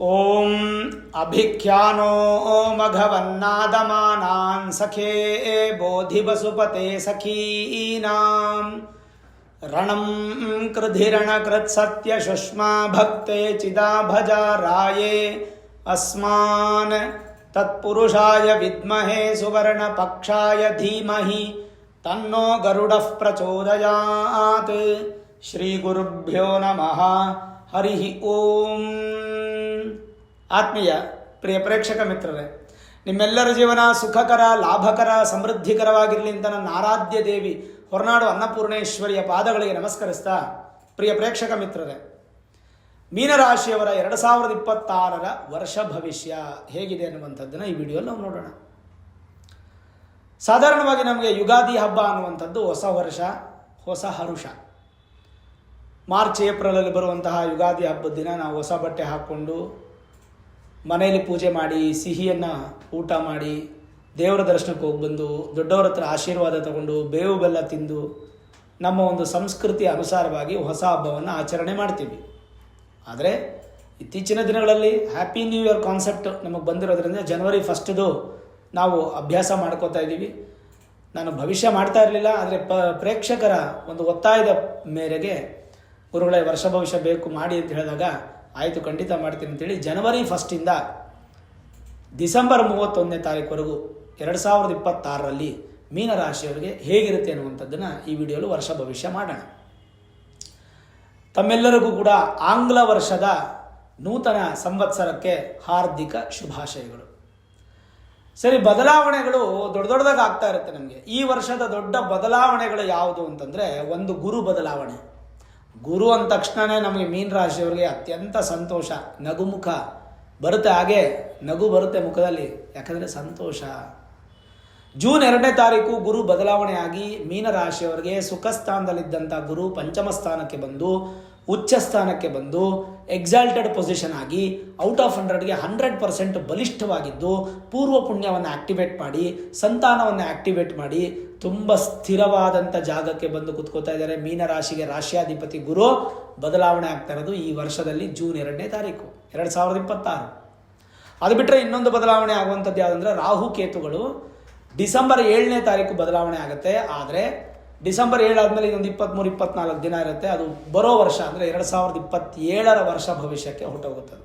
ಓಂ ಅಭಿಖ್ಯಾನೋ ಮಘವನ್ನಾದಮಾನಾನ್ ಸಖೇ ಬೋಧಿವಸುಪತೆ ಸಖೀನಾಂ ರಣಂ ಕೃಧಿರಣಕೃತ್ ಸತ್ಯ ಶುಷ್ಮಾ ಭಕ್ತೆ ಚಿದಾಭಜಾರಾಯೇ ಅಸ್ಮಾನ್ ತತ್ಪುರುಷಾಯ ವಿದ್ಮಹೇ ಸುವರ್ಣ ಪಕ್ಷಾಯ ಧೀಮಹಿ ತನ್ನೋ ಗರುಡಃ ಪ್ರಚೋದಯಾತ್. ಶ್ರೀ ಗುರುಭ್ಯೋ ನಮಃ. ಹರಿ ಓಂ. ಆತ್ಮೀಯ ಪ್ರಿಯ ಪ್ರೇಕ್ಷಕ ಮಿತ್ರರೇ, ನಿಮ್ಮೆಲ್ಲರ ಜೀವನ ಸುಖಕರ, ಲಾಭಕರ, ಸಮೃದ್ಧಿಕರವಾಗಿರಲಿ ಅಂತ ನನ್ನ ಆರಾಧ್ಯ ದೇವಿ ಹೊರನಾಡು ಅನ್ನಪೂರ್ಣೇಶ್ವರಿಯ ಪಾದಗಳಿಗೆ ನಮಸ್ಕರಿಸ್ತಾ, ಪ್ರಿಯ ಪ್ರೇಕ್ಷಕ ಮಿತ್ರರೇ, ಮೀನರಾಶಿಯವರ 2026ರ ವರ್ಷ ಭವಿಷ್ಯ ಹೇಗಿದೆ ಅನ್ನುವಂಥದ್ದನ್ನು ಈ ವಿಡಿಯೋಲ್ಲಿ ನಾವು ನೋಡೋಣ. ಸಾಧಾರಣವಾಗಿ ನಮಗೆ ಯುಗಾದಿ ಹಬ್ಬ ಅನ್ನುವಂಥದ್ದು ಹೊಸ ವರ್ಷ, ಹೊಸ ಹರುಷ. ಮಾರ್ಚ್ ಏಪ್ರಿಲಲ್ಲಿ ಬರುವಂತಹ ಯುಗಾದಿ ಹಬ್ಬದ ದಿನ ನಾವು ಹೊಸ ಬಟ್ಟೆ ಹಾಕ್ಕೊಂಡು ಮನೆಯಲ್ಲಿ ಪೂಜೆ ಮಾಡಿ, ಸಿಹಿಯನ್ನು ಊಟ ಮಾಡಿ, ದೇವರ ದರ್ಶನಕ್ಕೆ ಹೋಗಿ ಬಂದು, ದೊಡ್ಡವರ ಹತ್ರ ಆಶೀರ್ವಾದ ತಗೊಂಡು, ಬೇವು ಬೆಲ್ಲ ತಿಂದು, ನಮ್ಮ ಒಂದು ಸಂಸ್ಕೃತಿಯ ಅನುಸಾರವಾಗಿ ಹೊಸ ಹಬ್ಬವನ್ನು ಆಚರಣೆ ಮಾಡ್ತೀವಿ. ಆದರೆ ಇತ್ತೀಚಿನ ದಿನಗಳಲ್ಲಿ ಹ್ಯಾಪಿ ನ್ಯೂ ಇಯರ್ ಕಾನ್ಸೆಪ್ಟ್ ನಮಗೆ ಬಂದಿರೋದ್ರಿಂದ ಜನವರಿ 1ದು ನಾವು ಅಭ್ಯಾಸ ಮಾಡ್ಕೋತಾ ಇದ್ದೀವಿ. ನಾನು ಭವಿಷ್ಯ ಮಾಡ್ತಾ ಇರಲಿಲ್ಲ, ಆದರೆ ಪ್ರೇಕ್ಷಕರ ಒಂದು ಒತ್ತಾಯದ ಮೇರೆಗೆ ಗುರುಗಳೇ ವರ್ಷ ಭವಿಷ್ಯ ಬೇಕು ಮಾಡಿ ಅಂತ ಹೇಳಿದಾಗ ಆಯಿತು ಖಂಡಿತ ಮಾಡ್ತೀನಿ ಅಂತೇಳಿ ಜನವರಿ 1ಇಂದ ಡಿಸೆಂಬರ್ 31ನೇ ತಾರೀಕುವರೆಗೂ 2026ರಲ್ಲಿ ಮೀನರಾಶಿಯವರಿಗೆ ಹೇಗಿರುತ್ತೆ ಅನ್ನುವಂಥದ್ದನ್ನು ಈ ವಿಡಿಯೋಲು ವರ್ಷ ಭವಿಷ್ಯ ಮಾಡೋಣ. ತಮ್ಮೆಲ್ಲರಿಗೂ ಕೂಡ ಆಂಗ್ಲ ವರ್ಷದ ನೂತನ ಸಂವತ್ಸರಕ್ಕೆ ಹಾರ್ದಿಕ ಶುಭಾಶಯಗಳು. ಸರಿ, ಬದಲಾವಣೆಗಳು ದೊಡ್ಡದಾಗಿ ಆಗ್ತಾ ಇರುತ್ತೆ ನಮಗೆ. ಈ ವರ್ಷದ ದೊಡ್ಡ ಬದಲಾವಣೆಗಳು ಯಾವುದು ಅಂತಂದರೆ, ಒಂದು ಗುರು ಬದಲಾವಣೆ. ಗುರು ಅಂದ ತಕ್ಷಣವೇ ನಮಗೆ ಮೀನರಾಶಿಯವರಿಗೆ ಅತ್ಯಂತ ಸಂತೋಷ, ನಗುಮುಖ ಬರುತ್ತೆ, ಹಾಗೆ ನಗು ಬರುತ್ತೆ ಮುಖದಲ್ಲಿ, ಯಾಕಂದರೆ ಸಂತೋಷ. ಜೂನ್ 2ನೇ ತಾರೀಕು ಗುರು ಬದಲಾವಣೆ ಆಗಿ ಮೀನರಾಶಿಯವರಿಗೆ ಸುಖ ಸ್ಥಾನದಲ್ಲಿದ್ದಂಥ ಗುರು ಪಂಚಮ ಸ್ಥಾನಕ್ಕೆ ಬಂದು, ಉಚ್ಚ ಸ್ಥಾನಕ್ಕೆ ಬಂದು, ಎಕ್ಸಾಲ್ಟೆಡ್ ಪೊಸಿಷನ್ ಆಗಿ ಔಟ್ ಆಫ್ 100ಗೆ 100% ಬಲಿಷ್ಠವಾಗಿದ್ದು, ಪೂರ್ವ ಪುಣ್ಯವನ್ನು ಆಕ್ಟಿವೇಟ್ ಮಾಡಿ, ಸಂತಾನವನ್ನು ಆಕ್ಟಿವೇಟ್ ಮಾಡಿ, ತುಂಬ ಸ್ಥಿರವಾದಂಥ ಜಾಗಕ್ಕೆ ಬಂದು ಕುತ್ಕೋತಾ ಇದ್ದಾರೆ. ಮೀನರಾಶಿಗೆ ರಾಶಿಯಾಧಿಪತಿ ಗುರು ಬದಲಾವಣೆ ಆಗ್ತಾ ಇರೋದು ಈ ವರ್ಷದಲ್ಲಿ ಜೂನ್ 2ನೇ ತಾರೀಕು 2026. ಅದು ಬಿಟ್ಟರೆ ಇನ್ನೊಂದು ಬದಲಾವಣೆ ಆಗುವಂಥದ್ದು ಯಾವುದಂದ್ರೆ, ರಾಹು ಕೇತುಗಳು ಡಿಸೆಂಬರ್ 7ನೇ ತಾರೀಕು ಬದಲಾವಣೆ ಆಗುತ್ತೆ. ಆದರೆ ಡಿಸೆಂಬರ್ 7 ಆದಮೇಲೆ ಇನ್ನೊಂದು 23-24 ದಿನ ಇರುತ್ತೆ. ಅದು ಬರೋ ವರ್ಷ ಅಂದರೆ 2027ರ ವರ್ಷ ಭವಿಷ್ಯಕ್ಕೆ ಹೊರಟೋಗುತ್ತದೆ.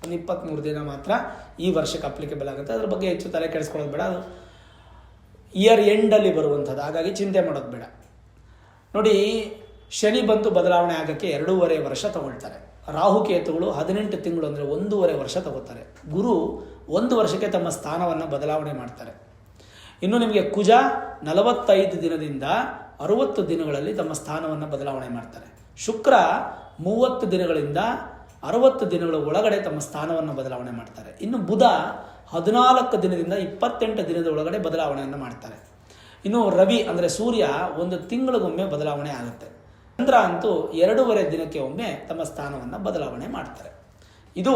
ಒಂದು 23 ದಿನ ಮಾತ್ರ ಈ ವರ್ಷಕ್ಕೆ ಅಪ್ಲಿಕೇಬಲ್ ಆಗುತ್ತೆ. ಅದ್ರ ಬಗ್ಗೆ ಹೆಚ್ಚು ತಲೆ ಕೆಡಿಸ್ಕೊಳ್ಳೋದು ಬೇಡ, ಅದು ಇಯರ್ ಎಂಡಲ್ಲಿ ಬರುವಂಥದ್ದು, ಹಾಗಾಗಿ ಚಿಂತೆ ಮಾಡೋದು ಬೇಡ. ನೋಡಿ, ಶನಿ ಬಂತು ಬದಲಾವಣೆ ಆಗೋಕ್ಕೆ 2.5 ವರ್ಷ ತಗೊಳ್ತಾರೆ. ರಾಹುಕೇತುಗಳು 18 ತಿಂಗಳು ಅಂದರೆ 1.5 ವರ್ಷ ತಗೋತಾರೆ. ಗುರು 1 ವರ್ಷಕ್ಕೆ ತಮ್ಮ ಸ್ಥಾನವನ್ನು ಬದಲಾವಣೆ ಮಾಡ್ತಾರೆ. ಇನ್ನು ನಿಮಗೆ ಕುಜ 45 ದಿನದಿಂದ 60 ದಿನಗಳಲ್ಲಿ ತಮ್ಮ ಸ್ಥಾನವನ್ನು ಬದಲಾವಣೆ ಮಾಡ್ತಾರೆ. ಶುಕ್ರ 30 ದಿನಗಳಿಂದ 60 ದಿನಗಳ ಒಳಗಡೆ ತಮ್ಮ ಸ್ಥಾನವನ್ನು ಬದಲಾವಣೆ ಮಾಡ್ತಾರೆ. ಇನ್ನು ಬುಧ 14 ದಿನದಿಂದ 28 ದಿನದ ಒಳಗಡೆ ಬದಲಾವಣೆಯನ್ನು ಮಾಡ್ತಾರೆ. ಇನ್ನು ರವಿ ಅಂದರೆ ಸೂರ್ಯ 1 ತಿಂಗಳಿಗೊಮ್ಮೆ ಬದಲಾವಣೆ ಆಗುತ್ತೆ. ಚಂದ್ರ ಅಂತೂ 2.5 ದಿನಕ್ಕೆ ಒಮ್ಮೆ ತಮ್ಮ ಸ್ಥಾನವನ್ನು ಬದಲಾವಣೆ ಮಾಡ್ತಾರೆ. ಇದು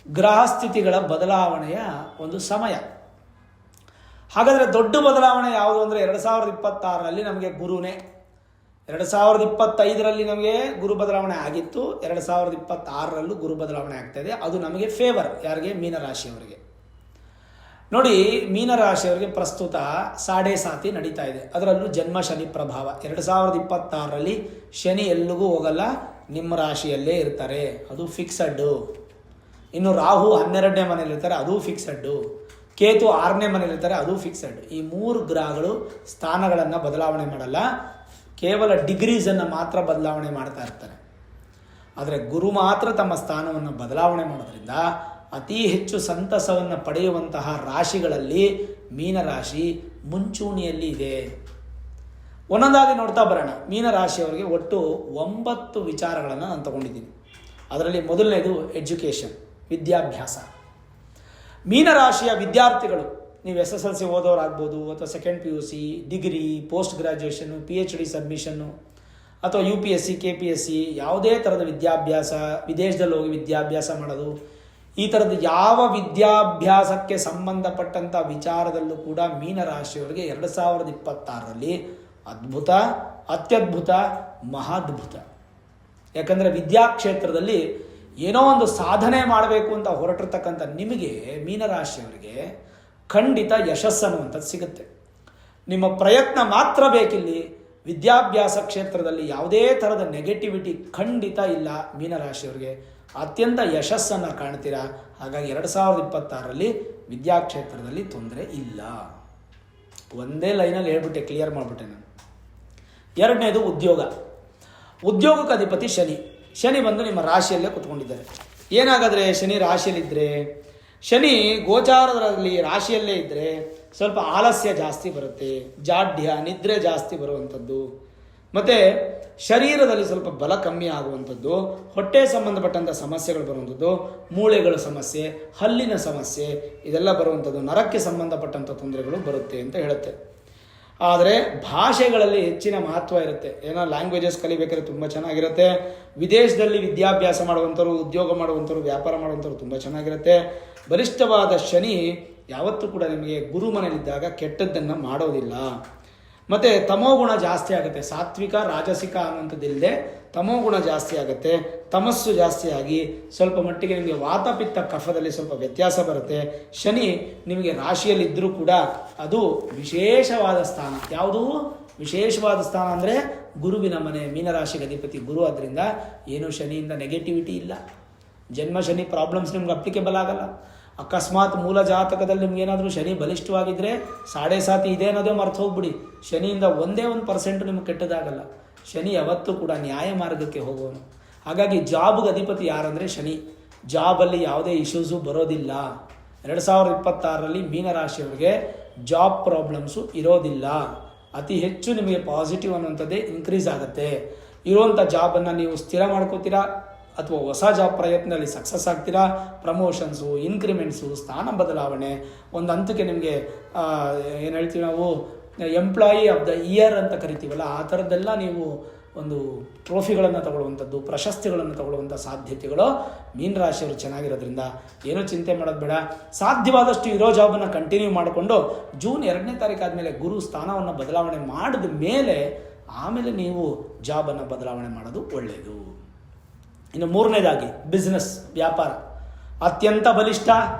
ಗ್ರಹ ಸ್ಥಿತಿಗಳ ಬದಲಾವಣೆಯ ಒಂದು ಸಮಯ. ಹಾಗಾದರೆ ದೊಡ್ಡ ಬದಲಾವಣೆ ಯಾವುದು ಅಂದರೆ 2026ರಲ್ಲಿ ನಮಗೆ ಗುರುನೇ. 2025ರಲ್ಲಿ ನಮಗೆ ಗುರು ಬದಲಾವಣೆ ಆಗಿತ್ತು, 2026ರಲ್ಲೂ ಗುರು ಬದಲಾವಣೆ ಆಗ್ತಾಯಿದೆ. ಅದು ನಮಗೆ ಫೇವರ್. ಯಾರಿಗೆ? ಮೀನರಾಶಿಯವರಿಗೆ. ನೋಡಿ, ಮೀನರಾಶಿಯವರಿಗೆ ಪ್ರಸ್ತುತ ಸಾಡೆ ಸಾತಿ ನಡೀತಾ ಇದೆ. ಅದರಲ್ಲೂ ಜನ್ಮ ಶನಿ ಪ್ರಭಾವ. 2026ರಲ್ಲಿ ಶನಿ ಎಲ್ಲಿಗೂ ಹೋಗಲ್ಲ, ನಿಮ್ಮ ರಾಶಿಯಲ್ಲೇ ಇರ್ತಾರೆ, ಅದು ಫಿಕ್ಸಡ್ಡು. ಇನ್ನು ರಾಹು 12ನೇ ಮನೆಯಲ್ಲಿರ್ತಾರೆ, ಅದು ಫಿಕ್ಸಡ್ಡು. ಕೇತು 6ನೇ ಮನೆಯಲ್ಲಿರ್ತಾರೆ, ಅದು ಫಿಕ್ಸಡ್. ಈ 3 ಗ್ರಹಗಳು ಸ್ಥಾನಗಳನ್ನು ಬದಲಾವಣೆ ಮಾಡಲ್ಲ, ಕೇವಲ ಡಿಗ್ರೀಸನ್ನು ಮಾತ್ರ ಬದಲಾವಣೆ ಮಾಡ್ತಾ ಇರ್ತಾರೆ. ಆದರೆ ಗುರು ಮಾತ್ರ ತಮ್ಮ ಸ್ಥಾನವನ್ನು ಬದಲಾವಣೆ ಮಾಡೋದ್ರಿಂದ ಅತಿ ಹೆಚ್ಚು ಸಂತಸವನ್ನು ಪಡೆಯುವಂತಹ ರಾಶಿಗಳಲ್ಲಿ ಮೀನರಾಶಿ ಮುಂಚೂಣಿಯಲ್ಲಿ ಇದೆ. ಒಂದೊಂದಾಗಿ ನೋಡ್ತಾ ಬರೋಣ. ಮೀನರಾಶಿಯವರಿಗೆ ಒಟ್ಟು 9 ವಿಚಾರಗಳನ್ನು ನಾನು ತಗೊಂಡಿದ್ದೀನಿ. ಅದರಲ್ಲಿ ಮೊದಲನೇದು ಎಜುಕೇಷನ್, ವಿದ್ಯಾಭ್ಯಾಸ. ಮೀನರಾಶಿಯ ವಿದ್ಯಾರ್ಥಿಗಳು, ನೀವು SSLC ಓದೋರಾಗ್ಬೋದು, ಅಥವಾ second PUC, degree, post graduation, PhD submission, ಅಥವಾ UPSC, KPSC, ಯಾವುದೇ ಥರದ ವಿದ್ಯಾಭ್ಯಾಸ, ವಿದೇಶದಲ್ಲಿ ಹೋಗಿ ವಿದ್ಯಾಭ್ಯಾಸ ಮಾಡೋದು, ಈ ಥರದ ಯಾವ ವಿದ್ಯಾಭ್ಯಾಸಕ್ಕೆ ಸಂಬಂಧಪಟ್ಟಂಥ ವಿಚಾರದಲ್ಲೂ ಕೂಡ ಮೀನರಾಶಿಯವರಿಗೆ 2026ರಲ್ಲಿ ಅದ್ಭುತ, ಅತ್ಯದ್ಭುತ, ಮಹಾದ್ಭುತ. ಯಾಕಂದರೆ ವಿದ್ಯಾಕ್ಷೇತ್ರದಲ್ಲಿ ಏನೋ ಒಂದು ಸಾಧನೆ ಮಾಡಬೇಕು ಅಂತ ಹೊರಟಿರ್ತಕ್ಕಂಥ ನಿಮಗೆ ಮೀನರಾಶಿಯವರಿಗೆ ಖಂಡಿತ ಯಶಸ್ಸು ಅನ್ನುವಂಥದ್ದು ಸಿಗುತ್ತೆ. ನಿಮ್ಮ ಪ್ರಯತ್ನ ಮಾತ್ರ ಬೇಕಿಲ್ಲಿ. ವಿದ್ಯಾಭ್ಯಾಸ ಕ್ಷೇತ್ರದಲ್ಲಿ ಯಾವುದೇ ಥರದ ನೆಗೆಟಿವಿಟಿ ಖಂಡಿತ ಇಲ್ಲ. ಮೀನರಾಶಿಯವರಿಗೆ ಅತ್ಯಂತ ಯಶಸ್ಸನ್ನು ಕಾಣ್ತೀರಾ. ಹಾಗಾಗಿ 2026ರಲ್ಲಿ ವಿದ್ಯಾಕ್ಷೇತ್ರದಲ್ಲಿ ತೊಂದರೆ ಇಲ್ಲ. ಒಂದೇ ಲೈನಲ್ಲಿ ಹೇಳ್ಬಿಟ್ಟೆ, ಕ್ಲಿಯರ್ ಮಾಡಿಬಿಟ್ಟೆ ನಾನು. ಎರಡನೇದು ಉದ್ಯೋಗಕ್ಕೆ ಅಧಿಪತಿ ಶನಿ ಬಂದು ನಿಮ್ಮ ರಾಶಿಯಲ್ಲೇ ಕುತ್ಕೊಂಡಿದ್ದಾರೆ. ಏನಾಗಾದರೆ ಶನಿ ರಾಶಿಯಲ್ಲಿದ್ದರೆ, ಶನಿ ಗೋಚಾರದಲ್ಲಿ ರಾಶಿಯಲ್ಲೇ ಇದ್ದರೆ ಸ್ವಲ್ಪ ಆಲಸ್ಯ ಜಾಸ್ತಿ ಬರುತ್ತೆ, ಜಾಡ್ಯ, ನಿದ್ರೆ ಜಾಸ್ತಿ ಬರುವಂಥದ್ದು, ಮತ್ತು ಶರೀರದಲ್ಲಿ ಸ್ವಲ್ಪ ಬಲ ಕಮ್ಮಿ ಆಗುವಂಥದ್ದು, ಹೊಟ್ಟೆ ಸಂಬಂಧಪಟ್ಟಂಥ ಸಮಸ್ಯೆಗಳು ಬರುವಂಥದ್ದು, ಮೂಳೆಗಳ ಸಮಸ್ಯೆ, ಹಲ್ಲಿನ ಸಮಸ್ಯೆ, ಇದೆಲ್ಲ ಬರುವಂಥದ್ದು, ನರಕ್ಕೆ ಸಂಬಂಧಪಟ್ಟಂಥ ತೊಂದರೆಗಳು ಬರುತ್ತೆ ಅಂತ ಹೇಳುತ್ತೆ. ಆದರೆ ಭಾಷೆಗಳಲ್ಲಿ ಹೆಚ್ಚಿನ ಮಹತ್ವ ಇರುತ್ತೆ. ಏನೋ ಲ್ಯಾಂಗ್ವೇಜಸ್ ಕಲಿಬೇಕಾದ್ರೆ ತುಂಬ ಚೆನ್ನಾಗಿರುತ್ತೆ. ವಿದೇಶದಲ್ಲಿ ವಿದ್ಯಾಭ್ಯಾಸ ಮಾಡುವಂಥವ್ರು, ಉದ್ಯೋಗ ಮಾಡುವಂಥವ್ರು, ವ್ಯಾಪಾರ ಮಾಡುವಂಥವ್ರು ತುಂಬ ಚೆನ್ನಾಗಿರುತ್ತೆ. ಬಲಿಷ್ಠವಾದ ಶನಿ ಯಾವತ್ತೂ ಕೂಡ ನಿಮಗೆ ಗುರು ಮನೆಯಲ್ಲಿದ್ದಾಗ ಕೆಟ್ಟದ್ದನ್ನು ಮಾಡೋದಿಲ್ಲ. ಮತ್ತು ತಮೋಗುಣ ಜಾಸ್ತಿ ಆಗುತ್ತೆ. ಸಾತ್ವಿಕ ರಾಜಸಿಕ ಅನ್ನುವಂಥದ್ದಿಲ್ಲದೆ ತಮೋಗುಣ ಜಾಸ್ತಿ ಆಗುತ್ತೆ. ತಮಸ್ಸು ಜಾಸ್ತಿ ಆಗಿ ಸ್ವಲ್ಪ ಮಟ್ಟಿಗೆ ನಿಮಗೆ ವಾತಪಿತ್ತ ಕಫದಲ್ಲಿ ಸ್ವಲ್ಪ ವ್ಯತ್ಯಾಸ ಬರುತ್ತೆ. ಶನಿ ನಿಮಗೆ ರಾಶಿಯಲ್ಲಿದ್ದರೂ ಕೂಡ ಅದು ವಿಶೇಷವಾದ ಸ್ಥಾನ. ಯಾವುದು ವಿಶೇಷವಾದ ಸ್ಥಾನ ಅಂದರೆ ಗುರುವಿನ ಮನೆ. ಮೀನರಾಶಿಗೆ ಅಧಿಪತಿ ಗುರು. ಆದ್ದರಿಂದ ಏನು ಶನಿಯಿಂದ ನೆಗೆಟಿವಿಟಿ ಇಲ್ಲ. ಜನ್ಮ ಶನಿ ಪ್ರಾಬ್ಲಮ್ಸ್ ನಿಮ್ಗೆ ಅಪ್ಲಿಕೇಬಲ್ ಆಗಲ್ಲ. ಅಕಸ್ಮಾತ್ ಮೂಲ ಜಾತಕದಲ್ಲಿ ನಿಮ್ಗೇನಾದರೂ ಶನಿ ಬಲಿಷ್ಠವಾಗಿದ್ದರೆ 7.5 ಇದೆ ಅನ್ನೋದೇ ಮರ್ತು ಹೋಗ್ಬಿಡಿ. ಶನಿಯಿಂದ 1% ನಿಮ್ಗೆ ಕೆಟ್ಟದಾಗಲ್ಲ. ಶನಿ ಯಾವತ್ತೂ ಕೂಡ ನ್ಯಾಯ ಮಾರ್ಗಕ್ಕೆ ಹೋಗೋನು. ಹಾಗಾಗಿ ಜಾಬ್ಗೆ ಅಧಿಪತಿ ಯಾರಂದರೆ ಶನಿ. ಜಾಬಲ್ಲಿ ಯಾವುದೇ ಇಶ್ಯೂಸು ಬರೋದಿಲ್ಲ. 2026ರಲ್ಲಿ ಮೀನರಾಶಿಯವರಿಗೆ ಜಾಬ್ ಪ್ರಾಬ್ಲಮ್ಸು ಇರೋದಿಲ್ಲ. ಅತಿ ಹೆಚ್ಚು ನಿಮಗೆ ಪಾಸಿಟಿವ್ ಅನ್ನುವಂಥದ್ದೇ ಇನ್ಕ್ರೀಸ್ ಆಗುತ್ತೆ. ಇರುವಂಥ ಜಾಬನ್ನು ನೀವು ಸ್ಥಿರ ಮಾಡ್ಕೋತೀರಾ ಅಥವಾ ಹೊಸ ಜಾಬ್ ಪ್ರಯತ್ನದಲ್ಲಿ ಸಕ್ಸಸ್ ಆಗ್ತೀರಾ. ಪ್ರಮೋಷನ್ಸು, ಇನ್ಕ್ರಿಮೆಂಟ್ಸು, ಸ್ಥಾನ ಬದಲಾವಣೆ, ಒಂದು ಹಂತಕ್ಕೆ ನಿಮಗೆ ಏನು ಹೇಳ್ತೀವಿ ನಾವು ಎಂಪ್ಲಾಯಿ ಆಫ್ ದ ಇಯರ್ ಅಂತ ಕರಿತೀವಲ್ಲ, ಆ ಥರದ್ದೆಲ್ಲ ನೀವು ಒಂದು ಟ್ರೋಫಿಗಳನ್ನು ತಗೊಳ್ಳುವಂಥದ್ದು, ಪ್ರಶಸ್ತಿಗಳನ್ನು ತಗೊಳ್ಳುವಂಥ ಸಾಧ್ಯತೆಗಳು ಮೀನರಾಶಿಯವರು ಚೆನ್ನಾಗಿರೋದ್ರಿಂದ ಏನೂ ಚಿಂತೆ ಮಾಡೋದು ಬೇಡ. ಸಾಧ್ಯವಾದಷ್ಟು ಇರೋ ಜಾಬನ್ನು ಕಂಟಿನ್ಯೂ ಮಾಡಿಕೊಂಡು ಜೂನ್ 2ನೇ ತಾರೀಕು ಆದಮೇಲೆ ಗುರು ಸ್ಥಾನವನ್ನು ಬದಲಾವಣೆ ಮಾಡಿದ ಮೇಲೆ ಆಮೇಲೆ ನೀವು ಜಾಬನ್ನು ಬದಲಾವಣೆ ಮಾಡೋದು ಒಳ್ಳೆಯದು. ಇನ್ನು ಮೂರನೇದಾಗಿ ಬಿಸ್ನೆಸ್, ವ್ಯಾಪಾರ ಅತ್ಯಂತ ಬಲಿಷ್ಠ,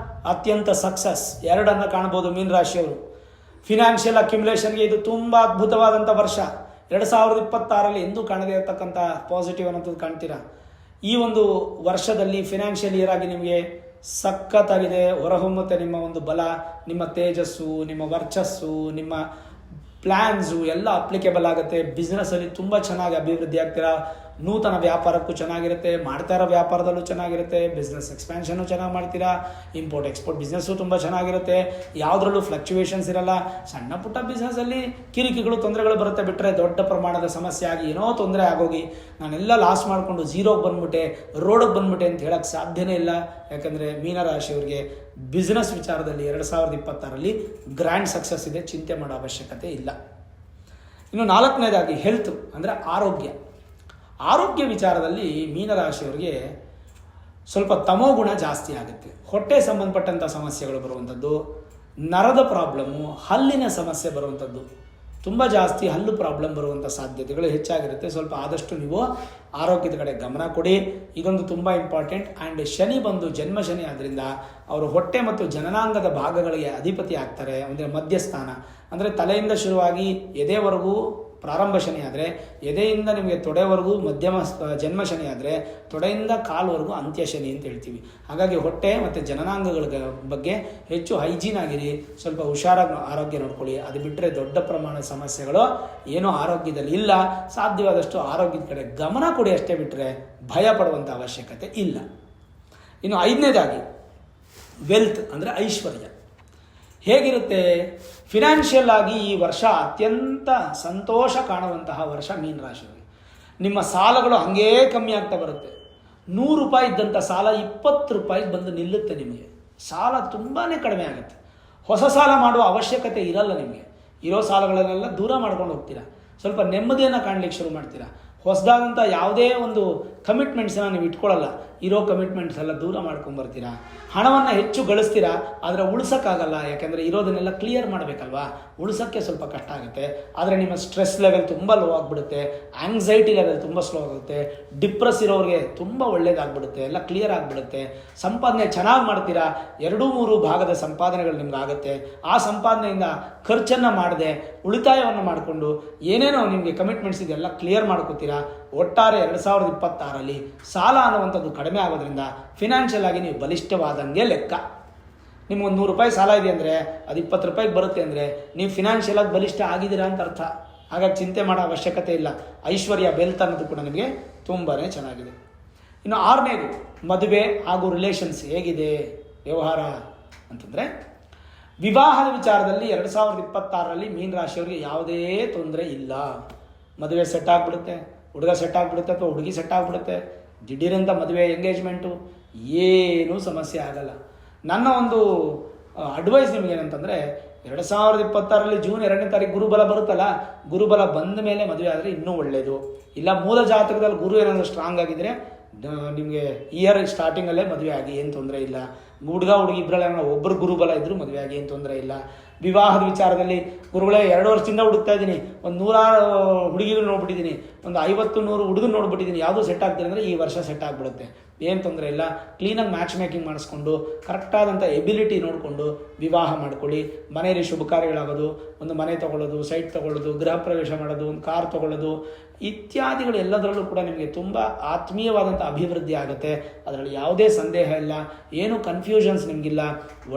ಅತ್ಯಂತ ಸಕ್ಸಸ್ ಎರಡನ್ನು ಕಾಣ್ಬೋದು ಮೀನರಾಶಿಯವರು. ಫಿನಾನ್ಷಿಯಲ್ ಅಕ್ಯುಮುಲೇಷನ್ಗೆ ಇದು ತುಂಬ ಅದ್ಭುತವಾದಂಥ ವರ್ಷ. 2026ರಲ್ಲಿ ಎಂದೂ ಕಾಣದೇ ಇರತಕ್ಕಂಥ ಪಾಸಿಟಿವ್ ಅನ್ನೋದು ಕಾಣ್ತೀರಾ. ಈ ಒಂದು ವರ್ಷದಲ್ಲಿ ಫಿನಾನ್ಷಿಯಲ್ ಇಯರ್ ಆಗಿ ನಿಮಗೆ ಸಖತ್ತಾಗಿದೆ. ಹೊರಹೊಮ್ಮುತ್ತೆ ನಿಮ್ಮ ಒಂದು ಬಲ, ನಿಮ್ಮ ತೇಜಸ್ಸು, ನಿಮ್ಮ ವರ್ಚಸ್ಸು, ನಿಮ್ಮ ಪ್ಲ್ಯಾನ್ಸು ಎಲ್ಲ ಅಪ್ಲಿಕೇಬಲ್ ಆಗುತ್ತೆ. ಬಿಸ್ನೆಸ್ಸಲ್ಲಿ ತುಂಬ ಚೆನ್ನಾಗಿ ಅಭಿವೃದ್ಧಿ ಆಗ್ತೀರಾ. ನೂತನ ವ್ಯಾಪಾರಕ್ಕೂ ಚೆನ್ನಾಗಿರುತ್ತೆ. ಮಾಡ್ತಾ ಇರೋ ವ್ಯಾಪಾರದಲ್ಲೂ ಚೆನ್ನಾಗಿರುತ್ತೆ. ಬಿಸ್ನೆಸ್ ಎಕ್ಸ್ಪ್ಯಾನ್ಷನ್ನು ಚೆನ್ನಾಗಿ ಮಾಡ್ತೀರಾ. ಇಂಪೋರ್ಟ್ ಎಕ್ಸ್ಪೋರ್ಟ್ ಬಿಸ್ನೆಸ್ಸು ತುಂಬ ಚೆನ್ನಾಗಿರುತ್ತೆ. ಯಾವುದರಲ್ಲೂ ಫ್ಲಕ್ಚುಯೇಷನ್ಸ್ ಇರಲ್ಲ. ಸಣ್ಣ ಪುಟ್ಟ ಬಿಸ್ನೆಸ್ಸಲ್ಲಿ ಕಿರಿಕಿಗಳು, ತೊಂದರೆಗಳು ಬರುತ್ತೆ. ಬಿಟ್ಟರೆ ದೊಡ್ಡ ಪ್ರಮಾಣದ ಸಮಸ್ಯೆ ಆಗಿ ಏನೋ ತೊಂದರೆ ಆಗೋಗಿ ನಾನೆಲ್ಲ ಲಾಸ್ ಮಾಡಿಕೊಂಡು ಝೀರೋಗೆ ಬಂದ್ಬಿಟ್ಟೆ, ರೋಡಿಗೆ ಬಂದ್ಬಿಟ್ಟೆ ಅಂತ ಹೇಳೋಕ್ಕೆ ಸಾಧ್ಯನೇ ಇಲ್ಲ. ಯಾಕಂದರೆ ಮೀನರಾಶಿಯವರಿಗೆ ಬಿಸ್ನೆಸ್ ವಿಚಾರದಲ್ಲಿ 2026ರಲ್ಲಿ ಗ್ರ್ಯಾಂಡ್ ಸಕ್ಸಸ್ ಇದೆ. ಚಿಂತೆ ಮಾಡೋ ಅವಶ್ಯಕತೆ ಇಲ್ಲ. ಇನ್ನು ನಾಲ್ಕನೇದಾಗಿ ಹೆಲ್ತ್ ಅಂದರೆ ಆರೋಗ್ಯ ವಿಚಾರದಲ್ಲಿ ಮೀನರಾಶಿಯವರಿಗೆ ಸ್ವಲ್ಪ ತಮೋಗುಣ ಜಾಸ್ತಿ ಆಗುತ್ತೆ. ಹೊಟ್ಟೆ ಸಂಬಂಧಪಟ್ಟಂಥ ಸಮಸ್ಯೆಗಳು ಬರುವಂಥದ್ದು, ನರದ ಪ್ರಾಬ್ಲಮ್ಮು, ಹಲ್ಲಿನ ಸಮಸ್ಯೆ ಬರುವಂಥದ್ದು ತುಂಬ ಜಾಸ್ತಿ. ಹಲ್ಲು ಪ್ರಾಬ್ಲಮ್ ಬರುವಂಥ ಸಾಧ್ಯತೆಗಳು ಹೆಚ್ಚಾಗಿರುತ್ತೆ. ಸ್ವಲ್ಪ ಆದಷ್ಟು ನೀವು ಆರೋಗ್ಯದ ಕಡೆ ಗಮನ ಕೊಡಿ. ಇದೊಂದು ತುಂಬ ಇಂಪಾರ್ಟೆಂಟ್. ಆ್ಯಂಡ್ ಶನಿ ಬಂದು ಜನ್ಮ ಶನಿ ಆದ್ದರಿಂದ ಅವರು ಹೊಟ್ಟೆ ಮತ್ತು ಜನನಾಂಗದ ಭಾಗಗಳಿಗೆ ಅಧಿಪತಿ ಆಗ್ತಾರೆ. ಅಂದರೆ ಮಧ್ಯಸ್ಥಾನ ಅಂದರೆ ತಲೆಯಿಂದ ಶುರುವಾಗಿ ಎದೆವರೆಗೂ ಪ್ರಾರಂಭ ಶನಿ ಆದರೆ, ಎದೆಯಿಂದ ನಿಮಗೆ ತೊಡೆವರೆಗೂ ಮಧ್ಯಮ ಜನ್ಮ ಶನಿ ಆದರೆ, ತೊಡೆಯಿಂದ ಕಾಲುವರೆಗೂ ಅಂತ್ಯ ಶನಿ ಅಂತ ಹೇಳ್ತೀವಿ. ಹಾಗಾಗಿ ಹೊಟ್ಟೆ ಮತ್ತು ಜನನಾಂಗಗಳ ಬಗ್ಗೆ ಹೆಚ್ಚು ಹೈಜೀನ್ ಆಗಿರಿ. ಸ್ವಲ್ಪ ಹುಷಾರಾಗಿ ಆರೋಗ್ಯ ನೋಡ್ಕೊಳ್ಳಿ. ಅದು ಬಿಟ್ಟರೆ ದೊಡ್ಡ ಪ್ರಮಾಣದ ಸಮಸ್ಯೆಗಳು ಏನೂ ಆರೋಗ್ಯದಲ್ಲಿ ಇಲ್ಲ. ಸಾಧ್ಯವಾದಷ್ಟು ಆರೋಗ್ಯದ ಕಡೆ ಗಮನ ಕೊಡಿ ಅಷ್ಟೇ, ಬಿಟ್ಟರೆ ಭಯ ಪಡುವಂಥ ಅವಶ್ಯಕತೆ ಇಲ್ಲ. ಇನ್ನು ಐದನೇದಾಗಿ ವೆಲ್ತ್ ಅಂದರೆ ಐಶ್ವರ್ಯ ಹೇಗಿರುತ್ತೆ? ಫಿನಾನ್ಷಿಯಲ್ ಆಗಿ ಈ ವರ್ಷ ಅತ್ಯಂತ ಸಂತೋಷ ಕಾಣುವಂತಹ ವರ್ಷ ಮೀನರಾಶಿಯವರಿಗೆ. ನಿಮ್ಮ ಸಾಲಗಳು ಹಂಗೇ ಕಮ್ಮಿ ಆಗ್ತಾ ಬರುತ್ತೆ. 100 ರೂಪಾಯಿ ಇದ್ದಂಥ ಸಾಲ 20 ರೂಪಾಯಿಗೆ ಬಂದು ನಿಲ್ಲುತ್ತೆ. ನಿಮಗೆ ಸಾಲ ತುಂಬಾ ಕಡಿಮೆ ಆಗುತ್ತೆ. ಹೊಸ ಸಾಲ ಮಾಡುವ ಅವಶ್ಯಕತೆ ಇರಲ್ಲ. ನಿಮಗೆ ಇರೋ ಸಾಲಗಳನ್ನೆಲ್ಲ ದೂರ ಮಾಡ್ಕೊಂಡು ಹೋಗ್ತೀರಾ. ಸ್ವಲ್ಪ ನೆಮ್ಮದಿಯನ್ನು ಕಾಣಲಿಕ್ಕೆ ಶುರು ಮಾಡ್ತೀರಾ. ಹೊಸದಾದಂಥ ಯಾವುದೇ ಒಂದು ಕಮಿಟ್ಮೆಂಟ್ಸನ್ನ ನೀವು ಇಟ್ಕೊಳ್ಳಲ್ಲ. ಇರೋ ಕಮಿಟ್ಮೆಂಟ್ಸ್ ಎಲ್ಲ ದೂರ ಮಾಡ್ಕೊಂಬರ್ತೀರಾ. ಹಣವನ್ನು ಹೆಚ್ಚು ಗಳಿಸ್ತೀರಾ, ಆದರೆ ಉಳಿಸೋಕ್ಕಾಗಲ್ಲ. ಯಾಕೆಂದರೆ ಇರೋದನ್ನೆಲ್ಲ ಕ್ಲಿಯರ್ ಮಾಡಬೇಕಲ್ವಾ, ಉಳಿಸೋಕ್ಕೆ ಸ್ವಲ್ಪ ಕಷ್ಟ ಆಗುತ್ತೆ. ಆದರೆ ನಿಮ್ಮ ಸ್ಟ್ರೆಸ್ ಲೆವೆಲ್ ತುಂಬ ಲೋ ಆಗಿಬಿಡುತ್ತೆ, ಆಂಗ್ಸೈಟಿ ಲೆವೆಲ್ ತುಂಬ ಸ್ಲೋ ಆಗುತ್ತೆ, ಡಿಪ್ರೆಸ್ ಇರೋರಿಗೆ ತುಂಬ ಒಳ್ಳೇದಾಗ್ಬಿಡುತ್ತೆ, ಎಲ್ಲ ಕ್ಲಿಯರ್ ಆಗಿಬಿಡುತ್ತೆ. ಸಂಪಾದನೆ ಚೆನ್ನಾಗಿ ಮಾಡ್ತೀರಾ, 2-3 ಭಾಗದ ಸಂಪಾದನೆಗಳು ನಿಮ್ಗೆ ಆಗುತ್ತೆ. ಆ ಸಂಪಾದನೆಯಿಂದ ಖರ್ಚನ್ನು ಮಾಡದೆ ಉಳಿತಾಯವನ್ನು ಮಾಡಿಕೊಂಡು ಏನೇನೋ ನಿಮಗೆ ಕಮಿಟ್ಮೆಂಟ್ಸ್ ಇದೆಲ್ಲ ಕ್ಲಿಯರ್ ಮಾಡ್ಕೋತೀರಾ. ಒಟ್ಟಾರೆ 2026ರಲ್ಲಿ ಸಾಲ ಅನ್ನುವಂಥದ್ದು ಕಡಿಮೆ ಆಗೋದ್ರಿಂದ ಫಿನಾನ್ಷಿಯಲ್ ಆಗಿ ನೀವು ಬಲಿಷ್ಠವಾದಂಗೆ ಲೆಕ್ಕ. ನಿಮ್ಗೊಂದು 100 ರೂಪಾಯಿ ಸಾಲ ಇದೆ ಅಂದರೆ ಅದು 20 ರೂಪಾಯಿಗೆ ಬರುತ್ತೆ ಅಂದರೆ ನೀವು ಫಿನಾನ್ಷಿಯಲ್ ಆಗಿ ಬಲಿಷ್ಠ ಆಗಿದ್ದೀರಾ ಅಂತ ಅರ್ಥ. ಹಾಗಾಗಿ ಚಿಂತೆ ಮಾಡೋ ಅವಶ್ಯಕತೆ ಇಲ್ಲ. ಐಶ್ವರ್ಯ ವೆಲ್ತ್ ಅನ್ನೋದು ಕೂಡ ನಿಮಗೆ ತುಂಬಾ ಚೆನ್ನಾಗಿದೆ. ಇನ್ನು 6ನೇದು ಮದುವೆ ಹಾಗೂ ರಿಲೇಷನ್ಸ್ ಹೇಗಿದೆ ವ್ಯವಹಾರ ಅಂತಂದರೆ, ವಿವಾಹದ ವಿಚಾರದಲ್ಲಿ 2026ರಲ್ಲಿ ಮೀನ ರಾಶಿಯವರಿಗೆ ಯಾವುದೇ ತೊಂದರೆ ಇಲ್ಲ. ಮದುವೆ ಸೆಟ್ ಆಗಿಬಿಡುತ್ತೆ, ಹುಡುಗ ಸೆಟ್ ಆಗಿಬಿಡುತ್ತೆ ಅಥವಾ ಹುಡುಗಿ ಸೆಟ್ ಆಗಿಬಿಡುತ್ತೆ. ದಿಢೀರಂತ ಮದುವೆ ಎಂಗೇಜ್ಮೆಂಟು ಏನೂ ಸಮಸ್ಯೆ ಆಗಲ್ಲ. ನನ್ನ ಒಂದು ಅಡ್ವೈಸ್ ನಿಮಗೇನಂತಂದರೆ, 2026ರಲ್ಲಿ ಜೂನ್ 2ನೇ ತಾರೀಕು ಗುರುಬಲ ಬರುತ್ತಲ್ಲ, ಗುರುಬಲ ಬಂದ ಮೇಲೆ ಮದುವೆ ಆದರೆ ಇನ್ನೂ ಒಳ್ಳೆಯದು. ಇಲ್ಲ ಮೂಲ ಜಾತಕದಲ್ಲಿ ಗುರು ಏನಾದರೂ ಸ್ಟ್ರಾಂಗ್ ಆಗಿದ್ದರೆ ನಿಮಗೆ ಇಯರ್ ಸ್ಟಾರ್ಟಿಂಗಲ್ಲೇ ಮದುವೆ ಆಗಿ ಏನು ತೊಂದರೆ ಇಲ್ಲ. ಹುಡುಗ ಹುಡುಗಿ ಇಬ್ಬರಲ್ಲಿ ಒಬ್ಬರು ಗುರುಬಲ ಇದ್ದರೂ ಮದುವೆ ಆಗಿ ಏನು ತೊಂದರೆ ಇಲ್ಲ. ವಿವಾಹದ ವಿಚಾರದಲ್ಲಿ ಗುರುಗಳೇ 2 ವರ್ಷದಿಂದ ಹುಡುಕ್ತಾ ಇದ್ದೀನಿ, ಒಂದು 100 ಹುಡುಗಿಗಳು ನೋಡ್ಬಿಟ್ಟಿದ್ದೀನಿ, ಒಂದು 50-100 ಹುಡುಗರು ನೋಡ್ಬಿಟ್ಟಿದ್ದೀನಿ, ಯಾವುದೂ ಸೆಟ್ ಆಗ್ತಿಲ್ಲ ಅಂದರೆ ಈ ವರ್ಷ ಸೆಟ್ ಆಗಿಬಿಡುತ್ತೆ, ಏನು ತೊಂದರೆ ಇಲ್ಲ. ಕ್ಲೀನಾಗಿ ಮ್ಯಾಚ್ ಮೇಕಿಂಗ್ ಮಾಡಿಸ್ಕೊಂಡು ಕರೆಕ್ಟಾದಂಥ ಎಬಿಲಿಟಿ ನೋಡಿಕೊಂಡು ವಿವಾಹ ಮಾಡ್ಕೊಳ್ಳಿ. ಮನೆಯಲ್ಲಿ ಶುಭ ಕಾರ್ಯಗಳಾಗೋದು, ಒಂದು ಮನೆ ತೊಗೊಳ್ಳೋದು, ಸೈಟ್ ತೊಗೊಳ್ಳೋದು, ಗೃಹ ಪ್ರವೇಶ ಮಾಡೋದು, ಒಂದು ಕಾರ್ ತೊಗೊಳ್ಳೋದು ಇತ್ಯಾದಿಗಳು ಎಲ್ಲದರಲ್ಲೂ ಕೂಡ ನಿಮಗೆ ತುಂಬ ಆತ್ಮೀಯವಾದಂಥ ಅಭಿವೃದ್ಧಿ ಆಗುತ್ತೆ. ಅದರಲ್ಲಿ ಯಾವುದೇ ಸಂದೇಹ ಇಲ್ಲ, ಏನು ಕನ್ಫ್ಯೂಷನ್ಸ್ ನಿಮಗಿಲ್ಲ.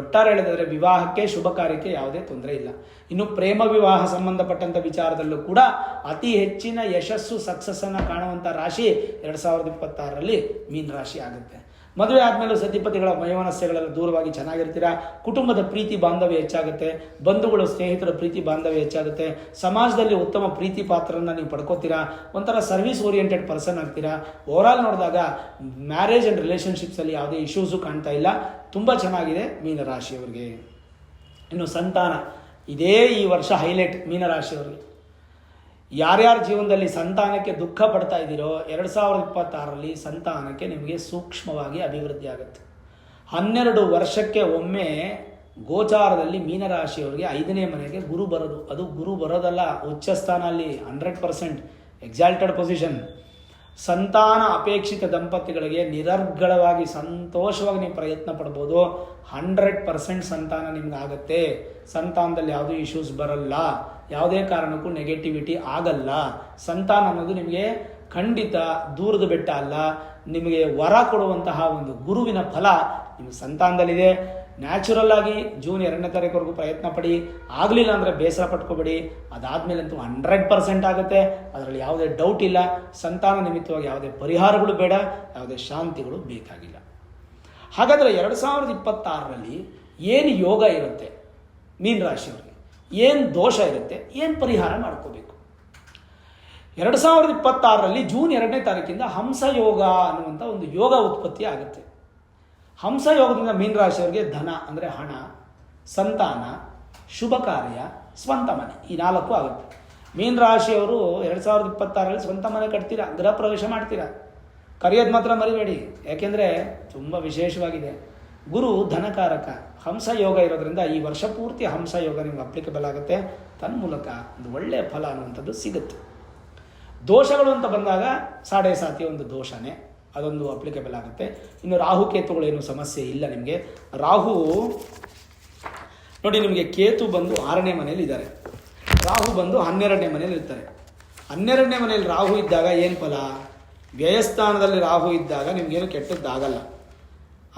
ಒಟ್ಟಾರೆ ಹೇಳಿದ್ರೆ ವಿವಾಹಕ್ಕೆ ಶುಭ ಕಾರ್ಯಕ್ಕೆ ಯಾವುದೇ ತೊಂದರೆ ಇಲ್ಲ. ಇನ್ನು ಪ್ರೇಮ ವಿವಾಹ ಸಂಬಂಧಪಟ್ಟಂಥ ವಿಚಾರದಲ್ಲೂ ಕೂಡ ಅತಿ ಹೆಚ್ಚಿನ ಯಶಸ್ಸು ಸಕ್ಸಸ್ಸನ್ನು ಕಾಣುವಂಥ ರಾಶಿ 2026ರಲ್ಲಿ ಮೀನ ರಾಶಿ ಆಗುತ್ತೆ. ಮದುವೆ ಆದಮೇಲೂ ಸತಿಪತಿಗಳ ವೈಮನಸ್ಯಗಳೆಲ್ಲ ದೂರವಾಗಿ ಚೆನ್ನಾಗಿರ್ತೀರಾ. ಕುಟುಂಬದ ಪ್ರೀತಿ ಬಾಂಧವ್ಯ ಹೆಚ್ಚಾಗುತ್ತೆ, ಬಂಧುಗಳು ಸ್ನೇಹಿತರ ಪ್ರೀತಿ ಬಾಂಧವ್ಯ ಹೆಚ್ಚಾಗುತ್ತೆ. ಸಮಾಜದಲ್ಲಿ ಉತ್ತಮ ಪ್ರೀತಿ ಪಾತ್ರನ ನೀವು ಪಡ್ಕೋತೀರಾ. ಒಂಥರ ಸರ್ವಿಸ್ ಓರಿಯೆಂಟೆಡ್ ಪರ್ಸನ್ ಆಗ್ತೀರಾ. ಓವರಾಲ್ ನೋಡಿದಾಗ ಮ್ಯಾರೇಜ್ ಆ್ಯಂಡ್ ರಿಲೇಷನ್ಶಿಪ್ಸಲ್ಲಿ ಯಾವುದೇ ಇಶ್ಯೂಸು ಕಾಣ್ತಾ ಇಲ್ಲ, ತುಂಬ ಚೆನ್ನಾಗಿದೆ ಮೀನರಾಶಿಯವರಿಗೆ. ಇನ್ನು ಸಂತಾನ, ಇದೇ ಈ ವರ್ಷ ಹೈಲೈಟ್ ಮೀನರಾಶಿಯವರಿಗೆ. ಯಾರ್ಯಾರ ಜೀವನದಲ್ಲಿ ಸಂತಾನಕ್ಕೆ ದುಃಖ ಪಡ್ತಾ ಇದ್ದೀರೋ 2026ರಲ್ಲಿ ಸಂತಾನಕ್ಕೆ ನಿಮಗೆ ಸೂಕ್ಷ್ಮವಾಗಿ ಅಭಿವೃದ್ಧಿ ಆಗುತ್ತೆ. 12 ವರ್ಷಕ್ಕೆ ಒಮ್ಮೆ ಗೋಚಾರದಲ್ಲಿ ಮೀನರಾಶಿಯವರಿಗೆ 5ನೇ ಮನೆಗೆ ಗುರು ಬರೋದು. ಅದು ಗುರು ಬರೋದಲ್ಲ, ಉಚ್ಚ ಸ್ಥಾನ, ಅಲ್ಲಿ 100% ಎಕ್ಸಾಲ್ಟೆಡ್ ಪೊಸಿಷನ್. ಸಂತಾನ ಅಪೇಕ್ಷಿತ ದಂಪತಿಗಳಿಗೆ ನಿರರ್ಗಳವಾಗಿ ಸಂತೋಷವಾಗಿ ನೀವು ಪ್ರಯತ್ನ ಪಡ್ಬೋದು. 100% ಸಂತಾನ ನಿಮ್ಗೆ ಆಗುತ್ತೆ. ಸಂತಾನದಲ್ಲಿ ಯಾವುದೂ ಇಶ್ಯೂಸ್ ಬರಲ್ಲ, ಯಾವುದೇ ಕಾರಣಕ್ಕೂ ನೆಗೆಟಿವಿಟಿ ಆಗಲ್ಲ. ಸಂತಾನ ಅನ್ನೋದು ನಿಮಗೆ ಖಂಡಿತ ದೂರದ ಬೆಟ್ಟ ಅಲ್ಲ, ನಿಮಗೆ ವರ ಕೊಡುವಂತಹ ಒಂದು ಗುರುವಿನ ಫಲ ನಿಮಗೆ ಸಂತಾನದಲ್ಲಿದೆ. ನ್ಯಾಚುರಲ್ ಆಗಿ ಜೂನ್ 2ನೇ ತಾರೀಕುವರೆಗೂ ಪ್ರಯತ್ನ ಪಡಿ. ಆಗಲಿಲ್ಲ ಅಂದರೆ ಬೇಸರ ಪಟ್ಕೋಬೇಡಿ. ಅದಾದಮೇಲಂತೂ 100% ಆಗುತ್ತೆ, ಅದರಲ್ಲಿ ಯಾವುದೇ ಡೌಟ್ ಇಲ್ಲ. ಸಂತಾನ ನಿಮಿತ್ತವಾಗಿ ಯಾವುದೇ ಪರಿಹಾರಗಳು ಬೇಡ, ಯಾವುದೇ ಶಾಂತಿಗಳು ಬೇಕಾಗಿಲ್ಲ. ಹಾಗಾದರೆ 2026ರಲ್ಲಿ ಏನು ಯೋಗ ಇರುತ್ತೆ ಮೀನ ರಾಶಿಯವರಿಗೆ, ಏನು ದೋಷ ಇರುತ್ತೆ, ಏನು ಪರಿಹಾರ ಮಾಡ್ಕೋಬೇಕು? 2026ರಲ್ಲಿ ಜೂನ್ 2ನೇ ತಾರೀಕಿಂದ ಹಂಸಯೋಗ ಅನ್ನುವಂಥ ಒಂದು ಯೋಗ ಉತ್ಪತ್ತಿ ಆಗುತ್ತೆ. ಹಂಸಯೋಗದಿಂದ ಮೀನರಾಶಿಯವರಿಗೆ ಧನ ಅಂದರೆ ಹಣ, ಸಂತಾನ, ಶುಭ ಕಾರ್ಯ, ಸ್ವಂತ ಮನೆ, ಈ 4 ಆಗುತ್ತೆ. ಮೀನರಾಶಿಯವರು 2026ರಲ್ಲಿ ಸ್ವಂತ ಮನೆ ಕಟ್ತೀರಾ, ಗೃಹ ಪ್ರವೇಶ ಮಾಡ್ತೀರಾ. ಕರೆಯೋದು ಮಾತ್ರ ಮರಿಬೇಡಿ, ಯಾಕೆಂದರೆ ತುಂಬ ವಿಶೇಷವಾಗಿದೆ. ಗುರು ಧನಕಾರಕ, ಹಂಸಯೋಗ ಇರೋದ್ರಿಂದ ಈ ವರ್ಷ ಪೂರ್ತಿ ಹಂಸಯೋಗ ನಿಮ್ಗೆ ಅಪ್ಲಿಕಬಲ್ ಆಗುತ್ತೆ. ತನ್ಮೂಲಕ ಒಂದು ಒಳ್ಳೆಯ ಫಲ ಅನ್ನುವಂಥದ್ದು ಸಿಗುತ್ತೆ. ದೋಷಗಳು ಅಂತ ಬಂದಾಗ ಸಾಡೆ ಸಾತಿ ಒಂದು ದೋಷನೇ, ಅದೊಂದು ಅಪ್ಲಿಕೇಬಲ್ ಆಗುತ್ತೆ. ಇನ್ನು ರಾಹು ಕೇತುಗಳೇನು ಸಮಸ್ಯೆ ಇಲ್ಲ ನಿಮಗೆ. ರಾಹು ನೋಡಿ, ನಿಮಗೆ ಕೇತು ಬಂದು 6ನೇ ಮನೇಲಿ ಇದ್ದಾರೆ, ರಾಹು ಬಂದು 12ನೇ ಮನೇಲಿ ಇರ್ತಾರೆ. 12ನೇ ಮನೇಲಿ ರಾಹು ಇದ್ದಾಗ ಏನು ಫಲ? ವ್ಯಯಸ್ಥಾನದಲ್ಲಿ ರಾಹು ಇದ್ದಾಗ ನಿಮಗೇನು ಕೆಟ್ಟದ್ದಾಗಲ್ಲ.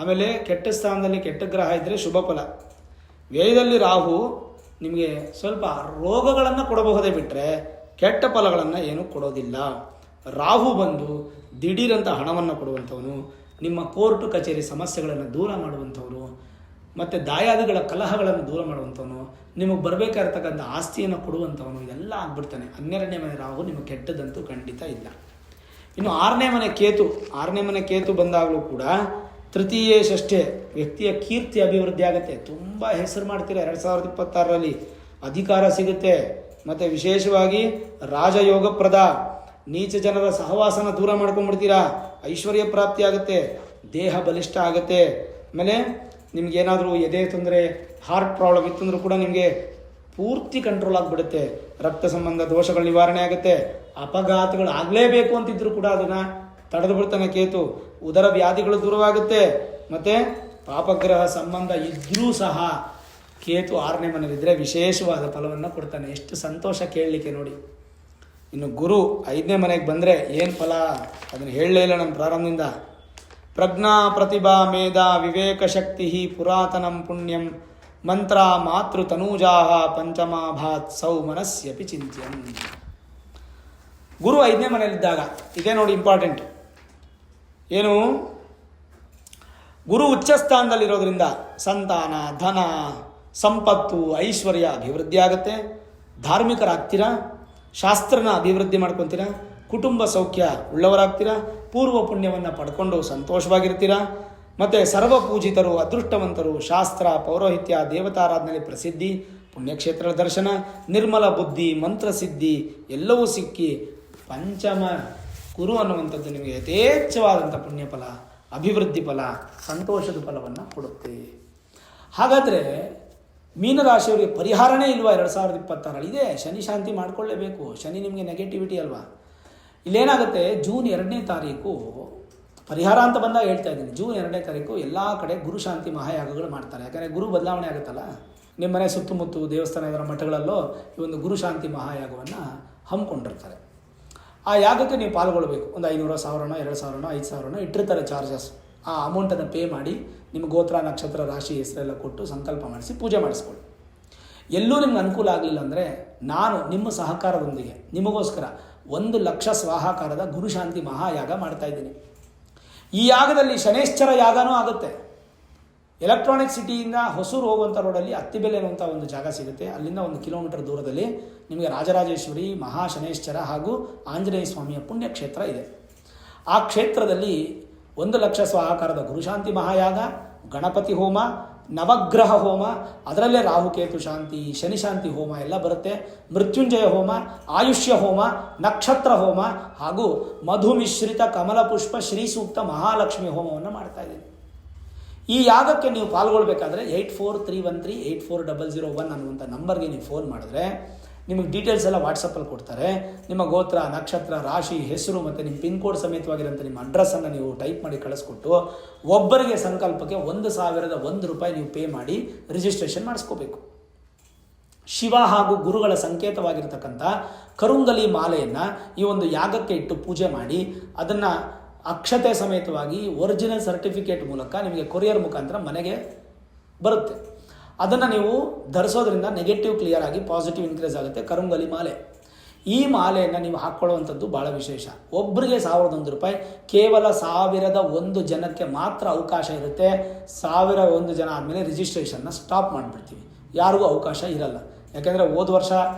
ಆಮೇಲೆ ಕೆಟ್ಟ ಸ್ಥಾನದಲ್ಲಿ ಕೆಟ್ಟ ಗ್ರಹ ಇದ್ದರೆ ಶುಭ ಫಲ. ವ್ಯಯದಲ್ಲಿ ರಾಹು ನಿಮಗೆ ಸ್ವಲ್ಪ ರೋಗಗಳನ್ನು ಕೊಡಬಹುದೇ ಬಿಟ್ಟರೆ ಕೆಟ್ಟ ಫಲಗಳನ್ನು ಏನೂ ಕೊಡೋದಿಲ್ಲ. ರಾಹು ಬಂದು ದಿಢೀರಂಥ ಹಣವನ್ನು ಕೊಡುವಂಥವನು, ನಿಮ್ಮ ಕೋರ್ಟು ಕಚೇರಿ ಸಮಸ್ಯೆಗಳನ್ನು ದೂರ ಮಾಡುವಂಥವನು, ಮತ್ತು ದಾಯಾದಿಗಳ ಕಲಹಗಳನ್ನು ದೂರ ಮಾಡುವಂಥವನು, ನಿಮಗೆ ಬರಬೇಕಾಗಿರ್ತಕ್ಕಂಥ ಆಸ್ತಿಯನ್ನು ಕೊಡುವಂಥವನು, ಇದೆಲ್ಲ ಆಗ್ಬಿಡ್ತಾನೆ. 12ನೇ ಮನೆ ರಾಹು ನಿಮಗೆ ಕೆಟ್ಟದಂತೂ ಖಂಡಿತ ಇಲ್ಲ. ಇನ್ನು 6ನೇ ಮನೆ ಕೇತು, 6ನೇ ಮನೆ ಕೇತು ಬಂದಾಗಲೂ ಕೂಡ ತೃತೀಯ ಷಷ್ಠೆ ವ್ಯಕ್ತಿಯ ಕೀರ್ತಿ ಅಭಿವೃದ್ಧಿ ಆಗುತ್ತೆ. ತುಂಬ ಹೆಸರು ಮಾಡ್ತೀರಾ 2026ರಲ್ಲಿ, ಅಧಿಕಾರ ಸಿಗುತ್ತೆ. ಮತ್ತು ವಿಶೇಷವಾಗಿ ರಾಜಯೋಗಪ್ರದ, ನೀಚ ಜನರ ಸಹವಾಸನ ದೂರ ಮಾಡ್ಕೊಂಡ್ಬಿಡ್ತೀರಾ. ಐಶ್ವರ್ಯ ಪ್ರಾಪ್ತಿ ಆಗುತ್ತೆ, ದೇಹ ಬಲಿಷ್ಠ ಆಗುತ್ತೆ. ಆಮೇಲೆ ನಿಮ್ಗೇನಾದರೂ ಎದೆ ತೊಂದರೆ, ಹಾರ್ಟ್ ಪ್ರಾಬ್ಲಮ್ ಇತ್ತಂದ್ರೂ ಕೂಡ ನಿಮಗೆ ಪೂರ್ತಿ ಕಂಟ್ರೋಲ್ ಆಗಿಬಿಡುತ್ತೆ. ರಕ್ತ ಸಂಬಂಧ ದೋಷಗಳ ನಿವಾರಣೆ ಆಗುತ್ತೆ. ಅಪಘಾತಗಳು ಆಗಲೇಬೇಕು ಅಂತಿದ್ರು ಕೂಡ ಅದನ್ನು ತಡೆದು ಬಿಡ್ತಾನೆ ಕೇತು. ಉದರ ವ್ಯಾಧಿಗಳು ದೂರವಾಗುತ್ತೆ. ಮತ್ತು ಪಾಪಗ್ರಹ ಸಂಬಂಧ ಇದ್ದರೂ ಸಹ ಕೇತು 6ನೇ ಮನೆಯಲ್ಲಿದ್ದರೆ ವಿಶೇಷವಾದ ಫಲವನ್ನು ಕೊಡ್ತಾನೆ. ಎಷ್ಟು ಸಂತೋಷ ಕೇಳಲಿಕ್ಕೆ ನೋಡಿ. ಇನ್ನು ಗುರು 5ನೇ ಮನೆಗೆ ಬಂದರೆ ಏನು ಫಲ ಅದನ್ನು ಹೇಳಲೇ ಇಲ್ಲ ನಾನು ಪ್ರಾರಂಭದಿಂದ. ಪ್ರಜ್ಞಾ ಪ್ರತಿಭಾ ಮೇಧಾ ವಿವೇಕ ಶಕ್ತಿ ಪುರಾತನಂ ಪುಣ್ಯಂ ಮಂತ್ರ ಮಾತೃ ತನೂಜಾ ಪಂಚಮಾಭಾತ್ ಸೌ ಮನಸ್ಯಪಿ ಚಿಂತ್ಯಂ. ಗುರು 5ನೇ ಮನೆಯಲ್ಲಿದ್ದಾಗ ಇದೇ ನೋಡಿ ಇಂಪಾರ್ಟೆಂಟ್ ಏನು, ಗುರು ಉಚ್ಚ ಸ್ಥಾನದಲ್ಲಿರೋದ್ರಿಂದ ಸಂತಾನ, ಧನ, ಸಂಪತ್ತು, ಐಶ್ವರ್ಯ ಅಭಿವೃದ್ಧಿ ಆಗುತ್ತೆ. ಧಾರ್ಮಿಕರಾಗ್ತೀರಾ, ಶಾಸ್ತ್ರನ ಅಭಿವೃದ್ಧಿ ಮಾಡ್ಕೊತೀರಾ, ಕುಟುಂಬ ಸೌಖ್ಯ ಉಳ್ಳವರಾಗ್ತೀರಾ, ಪೂರ್ವ ಪುಣ್ಯವನ್ನು ಪಡ್ಕೊಂಡು ಸಂತೋಷವಾಗಿರ್ತೀರಾ. ಮತ್ತು ಸರ್ವಪೂಜಿತರು, ಅದೃಷ್ಟವಂತರು, ಶಾಸ್ತ್ರ, ಪೌರೋಹಿತ್ಯ, ದೇವತಾರಾಧನೆ ಪ್ರಸಿದ್ಧಿ, ಪುಣ್ಯಕ್ಷೇತ್ರ ದರ್ಶನ, ನಿರ್ಮಲ ಬುದ್ಧಿ, ಮಂತ್ರಸಿದ್ಧಿ ಎಲ್ಲವೂ ಸಿಕ್ಕಿ ಪಂಚಮ ಗುರು ಅನ್ನುವಂಥದ್ದು ನಿಮಗೆ ಯಥೇಚ್ಛವಾದಂಥ ಪುಣ್ಯಫಲ, ಅಭಿವೃದ್ಧಿ ಫಲ, ಸಂತೋಷದ ಫಲವನ್ನು ಕೊಡುತ್ತೆ. ಹಾಗಾದರೆ ಮೀನರಾಶಿಯವರಿಗೆ ಪರಿಹಾರನೇ ಇಲ್ವಾ 2026? ಇದೆ, ಶನಿ ಶಾಂತಿ ಮಾಡಿಕೊಳ್ಳೇಬೇಕು. ಶನಿ ನಿಮಗೆ ನೆಗೆಟಿವಿಟಿ ಅಲ್ವಾ. ಇಲ್ಲೇನಾಗುತ್ತೆ, ಜೂನ್ 2ನೇ ತಾರೀಕು ಪರಿಹಾರ ಅಂತ ಬಂದಾಗ ಹೇಳ್ತಾ ಇದ್ದೀನಿ. ಜೂನ್ 2ನೇ ತಾರೀಕು ಎಲ್ಲ ಕಡೆ ಗುರು ಶಾಂತಿ ಮಹಾಯಾಗಗಳು ಮಾಡ್ತಾರೆ. ಯಾಕಂದರೆ ಗುರು ಬದಲಾವಣೆ ಆಗುತ್ತಲ್ಲ. ನಿಮ್ಮ ಮನೆ ಸುತ್ತಮುತ್ತ ದೇವಸ್ಥಾನ ಇದರ ಮಠಗಳಲ್ಲೋ ಈ ಒಂದು ಗುರು ಶಾಂತಿ ಮಹಾಯಾಗವನ್ನು ಹಮ್ಮಿಕೊಂಡಿರ್ತಾರೆ. ಆ ಯಾಗಕ್ಕೆ ನೀವು ಪಾಲ್ಗೊಳ್ಬೇಕು. ಒಂದು 500, 1000, 2000, 5000 ಇಟ್ಟಿರ್ತಾರೆ ಚಾರ್ಜಸ್. ಆ ಅಮೌಂಟನ್ನು ಪೇ ಮಾಡಿ ನಿಮ್ಮ ಗೋತ್ರ, ನಕ್ಷತ್ರ, ರಾಶಿ ಹೆಸರೆಲ್ಲ ಕೊಟ್ಟು ಸಂಕಲ್ಪ ಮಾಡಿಸಿ ಪೂಜೆ ಮಾಡಿಸ್ಕೊಳ್ಳಿ. ಎಲ್ಲೂ ನಿಮ್ಗೆ ಅನುಕೂಲ ಆಗಲಿಲ್ಲ ಅಂದರೆ ನಾನು ನಿಮ್ಮ ಸಹಕಾರದೊಂದಿಗೆ ನಿಮಗೋಸ್ಕರ 1,00,000 ಸ್ವಾಹಾಕಾರದ ಗುರುಶಾಂತಿ ಮಹಾಯಾಗ ಮಾಡ್ತಾಯಿದ್ದೀನಿ. ಈ ಯಾಗದಲ್ಲಿ ಶನೇಶ್ಚರ ಯಾಗನೂ ಆಗುತ್ತೆ. ಎಲೆಕ್ಟ್ರಾನಿಕ್ ಸಿಟಿಯಿಂದ ಹೊಸೂರು ಹೋಗುವಂಥ ರೋಡಲ್ಲಿ ಅತ್ತಿಬೆಲೆ ಅನ್ನುವಂಥ ಒಂದು ಜಾಗ ಸಿಗುತ್ತೆ. ಅಲ್ಲಿಂದ 1 ಕಿಲೋಮೀಟರ್ ದೂರದಲ್ಲಿ ನಿಮಗೆ ರಾಜರಾಜೇಶ್ವರಿ, ಮಹಾಶನೇಶ್ಚರ ಹಾಗೂ ಆಂಜನೇಯ ಸ್ವಾಮಿಯ ಪುಣ್ಯಕ್ಷೇತ್ರ ಇದೆ. ಆ ಕ್ಷೇತ್ರದಲ್ಲಿ 1,00,000 ಸ್ವಾಹಾಕಾರದ ಗುರುಶಾಂತಿ ಮಹಾಯಾಗ, ಗಣಪತಿ ಹೋಮ, ನವಗ್ರಹ ಹೋಮ, ಅದರಲ್ಲೇ ರಾಹುಕೇತು ಶಾಂತಿ, ಶನಿ ಶಾಂತಿ ಹೋಮ ಎಲ್ಲ ಬರುತ್ತೆ. ಮೃತ್ಯುಂಜಯ ಹೋಮ, ಆಯುಷ್ಯ ಹೋಮ, ನಕ್ಷತ್ರ ಹೋಮ ಹಾಗೂ ಮಧುಮಿಶ್ರಿತ ಕಮಲ ಪುಷ್ಪ ಶ್ರೀ ಸೂಕ್ತ ಮಹಾಲಕ್ಷ್ಮಿ ಹೋಮವನ್ನು ಮಾಡ್ತಾ ಇದ್ದೀನಿ. ಈ ಯಾಗಕ್ಕೆ ನೀವು ಪಾಲ್ಗೊಳ್ಬೇಕಾದ್ರೆ 8431384001 ಅನ್ನುವಂಥ ನಂಬರ್ಗೆ ನೀವು ಫೋನ್ ಮಾಡಿದ್ರೆ ನಿಮಗೆ ಡೀಟೇಲ್ಸ್ ಎಲ್ಲ ವಾಟ್ಸಪ್ಪಲ್ಲಿ ಕೊಡ್ತಾರೆ. ನಿಮ್ಮ ಗೋತ್ರ, ನಕ್ಷತ್ರ, ರಾಶಿ, ಹೆಸರು ಮತ್ತು ನಿಮ್ಮ ಪಿನ್ ಕೋಡ್ ಸಮೇತವಾಗಿರೋಂಥ ನಿಮ್ಮ ಅಡ್ರೆಸ್ಸನ್ನು ನೀವು ಟೈಪ್ ಮಾಡಿ ಕಳಿಸ್ಕೊಟ್ಟು ಒಬ್ಬರಿಗೆ ಸಂಕಲ್ಪಕ್ಕೆ 1,001 ರೂಪಾಯಿ ನೀವು ಪೇ ಮಾಡಿ ರಿಜಿಸ್ಟ್ರೇಷನ್ ಮಾಡಿಸ್ಕೋಬೇಕು. ಶಿವ ಹಾಗೂ ಗುರುಗಳ ಸಂಕೇತವಾಗಿರ್ತಕ್ಕಂಥ ಕರುಂಗಲಿ ಮಾಲೆಯನ್ನು ಈ ಒಂದು ಯಾಗಕ್ಕೆ ಇಟ್ಟು ಪೂಜೆ ಮಾಡಿ ಅದನ್ನು ಅಕ್ಷತೆ ಸಮೇತವಾಗಿ ಒರಿಜಿನಲ್ ಸರ್ಟಿಫಿಕೇಟ್ ಮೂಲಕ ನಿಮಗೆ ಕೊರಿಯರ್ ಮುಖಾಂತರ ಮನೆಗೆ ಬರುತ್ತೆ. ಅದನ್ನು ನೀವು ಧರಿಸೋದ್ರಿಂದ ನೆಗೆಟಿವ್ ಕ್ಲಿಯರ್ ಆಗಿ ಪಾಸಿಟಿವ್ ಇನ್ಕ್ರೀಸ್ ಆಗುತ್ತೆ. ಕರುಂಗಲಿ ಮಾಲೆ, ಈ ಮಾಲೆಯನ್ನು ನೀವು ಹಾಕ್ಕೊಳ್ಳುವಂಥದ್ದು ಭಾಳ ವಿಶೇಷ. ಒಬ್ಬರಿಗೆ 1,001 ರೂಪಾಯಿ, ಕೇವಲ 1,001 ಜನಕ್ಕೆ ಮಾತ್ರ ಅವಕಾಶ ಇರುತ್ತೆ. 1,001 ಜನ ಆದಮೇಲೆ ರಿಜಿಸ್ಟ್ರೇಷನ್ನ ಸ್ಟಾಪ್ ಮಾಡಿಬಿಡ್ತೀವಿ, ಯಾರಿಗೂ ಅವಕಾಶ ಇರಲ್ಲ. ಯಾಕೆಂದರೆ ಹೋದ ವರ್ಷ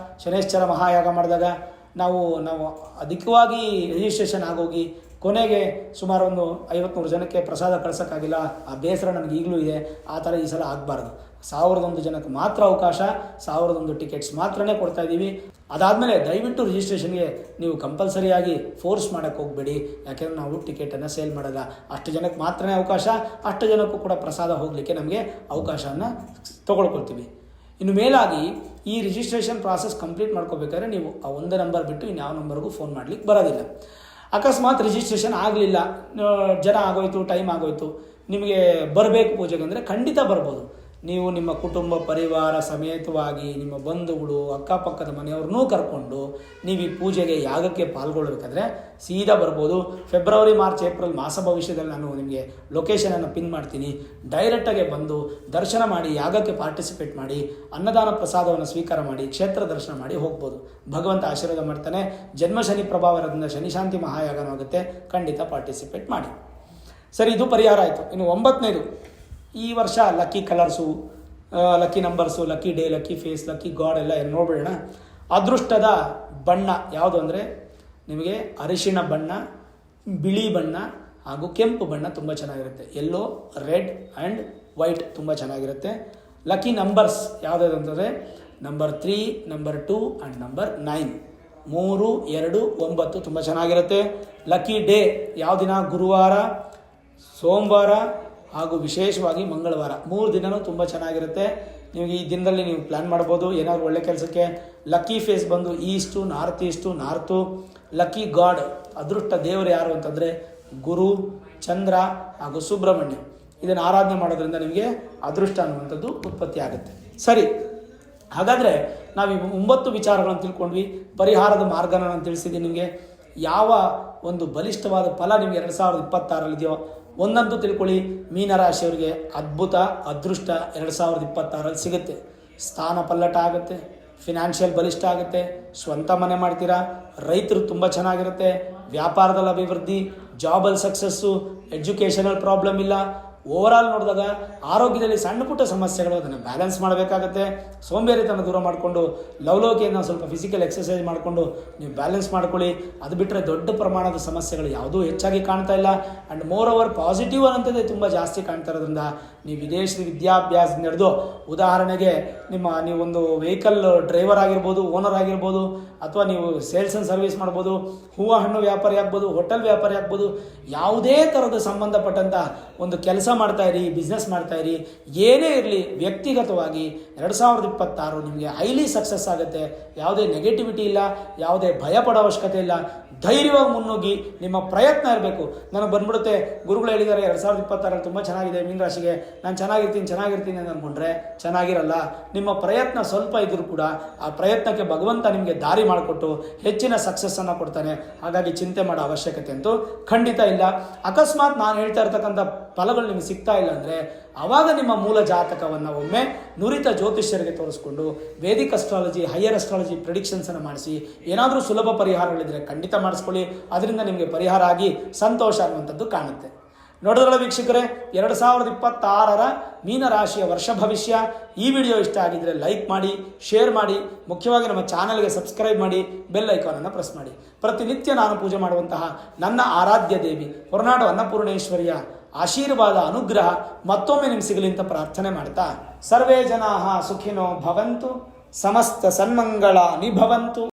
ಶನೇಶ್ಚರ ಮಹಾಯಾಗ ಮಾಡಿದಾಗ ನಾವು ಅಧಿಕವಾಗಿ ರಿಜಿಸ್ಟ್ರೇಷನ್ ಆಗೋಗಿ ಕೊನೆಗೆ ಸುಮಾರು ಒಂದು 50-100 ಜನಕ್ಕೆ ಪ್ರಸಾದ ಕಳ್ಸೋಕ್ಕಾಗಿಲ್ಲ. ಆ ಬೇಸರ ನನಗೆ ಈಗಲೂ ಇದೆ. ಆ ಥರ ಈ ಸಲ ಆಗಬಾರ್ದು. 1,001 ಜನಕ್ಕೆ ಮಾತ್ರ ಅವಕಾಶ, 1,001 ಟಿಕೆಟ್ಸ್ ಮಾತ್ರನೇ ಕೊಡ್ತಾ ಇದ್ದೀವಿ. ಅದಾದಮೇಲೆ ದಯವಿಟ್ಟು ರಿಜಿಸ್ಟ್ರೇಷನ್ಗೆ ನೀವು ಕಂಪಲ್ಸರಿಯಾಗಿ ಫೋರ್ಸ್ ಮಾಡೋಕ್ಕೆ ಹೋಗಬೇಡಿ. ಯಾಕೆಂದರೆ ನಾವು ಟಿಕೆಟನ್ನು ಸೇಲ್ ಮಾಡೋಲ್ಲ. ಅಷ್ಟು ಜನಕ್ಕೆ ಮಾತ್ರನೇ ಅವಕಾಶ, ಅಷ್ಟು ಜನಕ್ಕೂ ಕೂಡ ಪ್ರಸಾದ ಹೋಗಲಿಕ್ಕೆ ನಮಗೆ ಅವಕಾಶವನ್ನು ತೊಗೊಳ್ಕೊಳ್ತೀವಿ. ಇನ್ನು ಮೇಲಾಗಿ ಈ ರಿಜಿಸ್ಟ್ರೇಷನ್ ಪ್ರಾಸೆಸ್ ಕಂಪ್ಲೀಟ್ ಮಾಡ್ಕೋಬೇಕಾದ್ರೆ ನೀವು ಆ ಒಂದು ನಂಬರ್ ಬಿಟ್ಟು ಇನ್ಯಾವ ನಂಬರ್ಗೂ ಫೋನ್ ಮಾಡಲಿಕ್ಕೆ ಬರೋದಿಲ್ಲ. ಅಕಸ್ಮಾತ್ ರಿಜಿಸ್ಟ್ರೇಷನ್ ಆಗಲಿಲ್ಲ, ಜನ ಆಗೋಯ್ತು, ಟೈಮ್ ಆಗೋಯ್ತು, ನಿಮಗೆ ಬರಬೇಕು ಪೂಜೆಗೆ ಅಂದರೆ ಖಂಡಿತ ಬರ್ಬೋದು. ನೀವು ನಿಮ್ಮ ಕುಟುಂಬ ಪರಿವಾರ ಸಮೇತವಾಗಿ ನಿಮ್ಮ ಬಂಧುಗಳು, ಅಕ್ಕಪಕ್ಕದ ಮನೆಯವ್ರನ್ನೂ ಕರ್ಕೊಂಡು ನೀವು ಈ ಪೂಜೆಗೆ ಯಾಗಕ್ಕೆ ಪಾಲ್ಗೊಳ್ಬೇಕಾದ್ರೆ ಸೀದಾ ಬರ್ಬೋದು. ಫೆಬ್ರವರಿ, ಮಾರ್ಚ್, ಏಪ್ರಿಲ್ ಮಾಸ ಭವಿಷ್ಯದಲ್ಲಿ ನಾನು ನಿಮಗೆ ಲೊಕೇಶನನ್ನು ಪಿನ್ ಮಾಡ್ತೀನಿ. ಡೈರೆಕ್ಟಾಗೆ ಬಂದು ದರ್ಶನ ಮಾಡಿ ಯಾಗಕ್ಕೆ ಪಾರ್ಟಿಸಿಪೇಟ್ ಮಾಡಿ, ಅನ್ನದಾನ ಪ್ರಸಾದವನ್ನು ಸ್ವೀಕಾರ ಮಾಡಿ, ಕ್ಷೇತ್ರ ದರ್ಶನ ಮಾಡಿ ಹೋಗ್ಬೋದು. ಭಗವಂತ ಆಶೀರ್ವಾದ ಮಾಡ್ತಾನೆ. ಜನ್ಮ ಶನಿ ಪ್ರಭಾವ ಇರೋದ್ರಿಂದ ಶನಿ ಶಾಂತಿ ಮಹಾಯಾಗನೂ ಆಗುತ್ತೆ. ಖಂಡಿತ ಪಾರ್ಟಿಸಿಪೇಟ್ ಮಾಡಿ. ಸರಿ, ಇದು ಪರಿಹಾರ ಆಯಿತು. ಇನ್ನು 9ನೇದು, ಈ ವರ್ಷ lucky colours, lucky numbers, lucky day, lucky face, lucky god ಎಲ್ಲ ನೋಡಬೇಡ. ಅದೃಷ್ಟದ ಬಣ್ಣ ಯಾವುದು ಅಂದರೆ ನಿಮಗೆ ಅರಿಶಿಣ ಬಣ್ಣ, ಬಿಳಿ ಬಣ್ಣ ಹಾಗೂ ಕೆಂಪು ಬಣ್ಣ ತುಂಬ ಚೆನ್ನಾಗಿರುತ್ತೆ. ಯೆಲ್ಲೋ, ರೆಡ್ ಆ್ಯಂಡ್ ವೈಟ್ ತುಂಬ ಚೆನ್ನಾಗಿರುತ್ತೆ. ಲಕ್ಕಿ ನಂಬರ್ಸ್ ಯಾವುದಾದ್ರು ಅಂತಂದರೆ ನಂಬರ್ 3, ನಂಬರ್ 2 ಆ್ಯಂಡ್ ನಂಬರ್ 9. 3, 2, 9 ತುಂಬ ಚೆನ್ನಾಗಿರುತ್ತೆ. ಲಕ್ಕಿ ಡೇ ಯಾವ ದಿನ? ಗುರುವಾರ, ಸೋಮವಾರ ಹಾಗೂ ವಿಶೇಷವಾಗಿ ಮಂಗಳವಾರ. 3 ದಿನವೂ ತುಂಬ ಚೆನ್ನಾಗಿರುತ್ತೆ. ನಿಮಗೆ ಈ ದಿನದಲ್ಲಿ ನೀವು ಪ್ಲ್ಯಾನ್ ಮಾಡ್ಬೋದು ಏನಾದರೂ ಒಳ್ಳೆ ಕೆಲಸಕ್ಕೆ. ಲಕ್ಕಿ ಫೇಸ್ ಬಂದು ಈಸ್ಟು, ನಾರ್ತು. ಲಕ್ಕಿ ಗಾಡ್, ಅದೃಷ್ಟ ದೇವರು ಯಾರು ಅಂತಂದರೆ ಗುರು, ಚಂದ್ರ ಹಾಗೂ ಸುಬ್ರಹ್ಮಣ್ಯ. ಇದನ್ನು ಆರಾಧನೆ ಮಾಡೋದ್ರಿಂದ ನಿಮಗೆ ಅದೃಷ್ಟ ಅನ್ನುವಂಥದ್ದು ಉತ್ಪತ್ತಿ ಆಗುತ್ತೆ. ಸರಿ, ಹಾಗಾದರೆ ನಾವು ಈ 9 ವಿಚಾರಗಳನ್ನು ತಿಳ್ಕೊಂಡ್ವಿ. ಪರಿಹಾರದ ಮಾರ್ಗನ ನಾನು ತಿಳಿಸಿದ್ದೀನಿ ನಿಮಗೆ. ಯಾವ ಒಂದು ಬಲಿಷ್ಠವಾದ ಫಲ ನಿಮಗೆ 2026ರಲ್ಲಿದೆಯೋ ಒಂದಂತೂ ತಿಳ್ಕೊಳ್ಳಿ, ಮೀನರಾಶಿಯವರಿಗೆ ಅದ್ಭುತ ಅದೃಷ್ಟ 2026ರಲ್ಲಿ ಸಿಗುತ್ತೆ. ಸ್ಥಾನ ಪಲ್ಲಟ ಆಗುತ್ತೆ, ಫಿನಾನ್ಷಿಯಲ್ ಬಲಿಷ್ಠ ಆಗುತ್ತೆ, ಸ್ವಂತ ಮನೆ ಮಾಡ್ತೀರಾ, ರೈತರು ತುಂಬ ಚೆನ್ನಾಗಿರುತ್ತೆ, ವ್ಯಾಪಾರದಲ್ಲಿ ಅಭಿವೃದ್ಧಿ, ಜಾಬಲ್ಲಿ ಸಕ್ಸಸ್ಸು, ಎಜುಕೇಷನಲ್ ಪ್ರಾಬ್ಲಮ್ ಇಲ್ಲ. ಓವರಾಲ್ ನೋಡಿದಾಗ ಆರೋಗ್ಯದಲ್ಲಿ ಸಣ್ಣ ಪುಟ್ಟ ಸಮಸ್ಯೆಗಳು, ಅದನ್ನು ಬ್ಯಾಲೆನ್ಸ್ ಮಾಡಬೇಕಾಗತ್ತೆ. ಸೋಂಬೇರಿತನ ದೂರ ಮಾಡಿಕೊಂಡು ಲವಲೋಕಿಯನ್ನು ಸ್ವಲ್ಪ ಫಿಸಿಕಲ್ ಎಕ್ಸಸೈಸ್ ಮಾಡಿಕೊಂಡು ನೀವು ಬ್ಯಾಲೆನ್ಸ್ ಮಾಡ್ಕೊಳ್ಳಿ. ಅದು ಬಿಟ್ಟರೆ ದೊಡ್ಡ ಪ್ರಮಾಣದ ಸಮಸ್ಯೆಗಳು ಯಾವುದೂ ಹೆಚ್ಚಾಗಿ ಕಾಣ್ತಾ ಇಲ್ಲ. ಆ್ಯಂಡ್ ಮೋರ್ ಓವರ್ ಪಾಸಿಟಿವ್ ಅನ್ನೋಂಥದ್ದೇ ತುಂಬ ಜಾಸ್ತಿ ಕಾಣ್ತಾ ಇರೋದ್ರಿಂದ ನೀವು ವಿದೇಶದ ವಿದ್ಯಾಭ್ಯಾಸ ನಡೆದು, ಉದಾಹರಣೆಗೆ ನೀವೊಂದು ವೆಹಿಕಲ್ ಡ್ರೈವರ್ ಆಗಿರ್ಬೋದು, ಓನರ್ ಆಗಿರ್ಬೋದು, ಅಥವಾ ನೀವು ಸೇಲ್ಸ್ ಆ್ಯಂಡ್ ಸರ್ವಿಸ್ ಮಾಡ್ಬೋದು, ಹೂವು ಹಣ್ಣು ವ್ಯಾಪಾರಿ ಆಗ್ಬೋದು, ಹೋಟೆಲ್ ವ್ಯಾಪಾರಿ ಆಗ್ಬೋದು, ಯಾವುದೇ ಥರದ ಸಂಬಂಧಪಟ್ಟಂಥ ಒಂದು ಕೆಲಸ ಮಾಡ್ತಾಯಿರಿ, ಬಿಸ್ನೆಸ್ ಮಾಡ್ತಾಯಿರಿ, ಏನೇ ಇರಲಿ, ವ್ಯಕ್ತಿಗತವಾಗಿ 2026 ನಿಮಗೆ ಹೈಲಿ ಸಕ್ಸಸ್ ಆಗುತ್ತೆ. ಯಾವುದೇ ನೆಗೆಟಿವಿಟಿ ಇಲ್ಲ, ಯಾವುದೇ ಭಯ ಪಡೋ ಅವಶ್ಯಕತೆ ಇಲ್ಲ. ಧೈರ್ಯವಾಗಿ ಮುನ್ನುಗ್ಗಿ ನಿಮ್ಮ ಪ್ರಯತ್ನ ಇರಬೇಕು. ನನಗೆ ಬಂದ್ಬಿಡುತ್ತೆ, ಗುರುಗಳು ಹೇಳಿದ್ದಾರೆ 2026ರಲ್ಲಿ ತುಂಬ ಚೆನ್ನಾಗಿದೆ ಮೀನರಾಶಿಗೆ, ನಾನು ಚೆನ್ನಾಗಿರ್ತೀನಿ ಅಂತ ಅಂದ್ಕೊಂಡ್ರೆ ಚೆನ್ನಾಗಿರಲ್ಲ. ನಿಮ್ಮ ಪ್ರಯತ್ನ ಸ್ವಲ್ಪ ಇದ್ರೂ ಕೂಡ ಆ ಪ್ರಯತ್ನಕ್ಕೆ ಭಗವಂತ ನಿಮಗೆ ದಾರಿ ಮಾಡಿಕೊಟ್ಟು ಹೆಚ್ಚಿನ ಸಕ್ಸಸ್ಸನ್ನು ಕೊಡ್ತಾನೆ. ಹಾಗಾಗಿ ಚಿಂತೆ ಮಾಡೋ ಅವಶ್ಯಕತೆ ಅಂತೂ ಖಂಡಿತ ಇಲ್ಲ. ಅಕಸ್ಮಾತ್ ನಾನು ಹೇಳ್ತಾ ಇರ್ತಕ್ಕಂಥ ಫಲಗಳು ನಿಮಗೆ ಸಿಗ್ತಾ ಇಲ್ಲ ಅಂದರೆ ಆವಾಗ ನಿಮ್ಮ ಮೂಲ ಜಾತಕವನ್ನು ಒಮ್ಮೆ ನುರಿತ ಜ್ಯೋತಿಷ್ಯರಿಗೆ ತೋರಿಸ್ಕೊಂಡು ವೇದಿಕ್ ಅಸ್ಟ್ರಾಲಜಿ, ಹೈಯರ್ ಅಸ್ಟ್ರಾಲಜಿ ಪ್ರಿಡಿಕ್ಷನ್ಸನ್ನು ಮಾಡಿಸಿ ಏನಾದರೂ ಸುಲಭ ಪರಿಹಾರಗಳಿದ್ದರೆ ಖಂಡಿತ ಮಾಡಿಸ್ಕೊಳ್ಳಿ. ಅದರಿಂದ ನಿಮಗೆ ಪರಿಹಾರ ಆಗಿ ಸಂತೋಷ ಅನ್ನುವಂಥದ್ದು ಕಾಣುತ್ತೆ. ನೋಡಿದ್ರಲ್ಲ ವೀಕ್ಷಕರೇ, 2026ರ ಮೀನರಾಶಿಯ ವರ್ಷ ಭವಿಷ್ಯ. ಈ ವಿಡಿಯೋ ಇಷ್ಟ ಆಗಿದ್ದರೆ ಲೈಕ್ ಮಾಡಿ, ಶೇರ್ ಮಾಡಿ, ಮುಖ್ಯವಾಗಿ ನಮ್ಮ ಚಾನಲ್ಗೆ ಸಬ್ಸ್ಕ್ರೈಬ್ ಮಾಡಿ, ಬೆಲ್ ಐಕಾನನ್ನು ಪ್ರೆಸ್ ಮಾಡಿ. ಪ್ರತಿನಿತ್ಯ ನಾನು ಪೂಜೆ ಮಾಡುವಂತಹ ನನ್ನ ಆರಾಧ್ಯ ದೇವಿ ಹೊರನಾಡು ಅನ್ನಪೂರ್ಣೇಶ್ವರಿಯ ಆಶೀರ್ವಾದ, ಅನುಗ್ರಹ ಮತ್ತೊಮ್ಮೆ ನಿಮ್ಗೆ ಸಿಗಲಿ ಅಂತ ಪ್ರಾರ್ಥನೆ ಮಾಡ್ತಾ, ಸರ್ವೇ ಜನಾಃ ಸುಖಿನೋ ಭವಂತು, ಸಮಸ್ತ ಸನ್ಮಂಗಳಾನಿ ಭವಂತು.